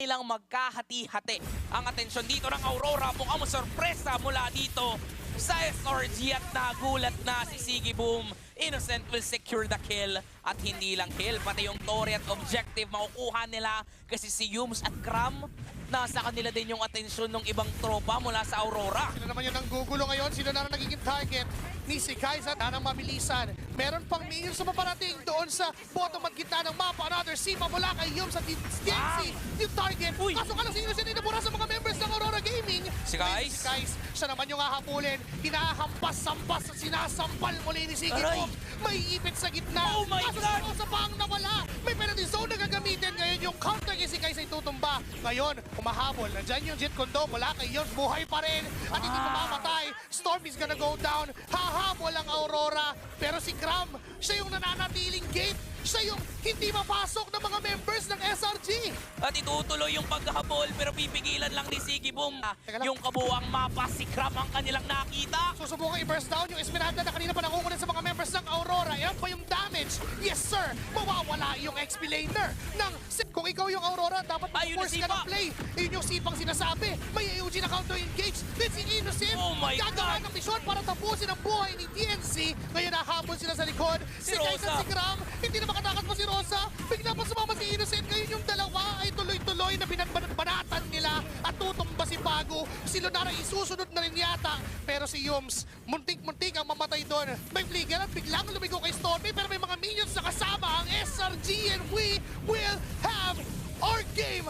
nilang magkahati-hati. Ang atensyon dito ng Aurora mukhang sorpresa mula dito sa SRG at nagulat na si Siggy Boom. Innocent will secure the kill at hindi lang kill, pati yung Tori at objective makukuha nila kasi si Yums at Cram nasa kanila din yung atensyon ng ibang tropa mula sa Aurora. Sino naman yung nanggugulo ngayon? Sino na nagiging target ni si Kaiza na ng mabilisan? Meron pang minions na maparating doon sa bottom at gitna ng mapa. Another Sipa mula kay Yums at DNC. Yung target. Uy! Kaso ka lang sino sinabura sa mga members ng Aurora Gaming. Si Kais? Si Kais, siya naman yung hahabulin. Hinahampas-sampas at sinasampal muli ni Siggy Aray! Boom. May ipit sa gitna. Oh my Kaso God! si Rosa pa ang nawala. May penalty zone na gagamitin. Ngayon yung counter kay si Kais ay tutumba. Ngayon, humahabol. Nandyan yung Jet Kondo mula kay Yums. Buhay pa rin. At hindi mamamatay. Storm is gonna go down. Hahabol ang Aurora. Pero si Cram, siya yung nananatiling gate. Siya yung hindi mapasok ng mga members ng SRG. At itutuloy yung paghahabol pero pipigilan lang ni Siggy Boom. Teka lang. Yung kabuang mapa, si Cram ang kanilang nakita. Susubukan i-burst down yung Esmeralda na kanina pa nangungunan sa mga members ng Aurora. Yan pa yung damage. Yes, sir. Mawawala yung XP laner ng... Kung ikaw yung Aurora, dapat Ayun na mag-force ka sipa. ng play. Yun yung sipang sinasabi. May AOG na counter-engage. Then si Innocent, Oh my gagawa God. ng mission para tapusin ang buhay ni DNC. Ngayon nahabol sila sa likod. Si Kaiza Rosa. si Gram, hindi na makatakas pa si Rosa. Bigla pa sumama si Innocent. Ngayon yung dalawa ay tuloy-tuloy na binanatan nila at tutumba si Bago. Si Lunara isusunod na rin yata. Pero si Yums, muntik-muntik ang mamatay doon. May flicker at biglang lumigo kay Stormy pero may mga minions na kasama ang SRG and we will have our game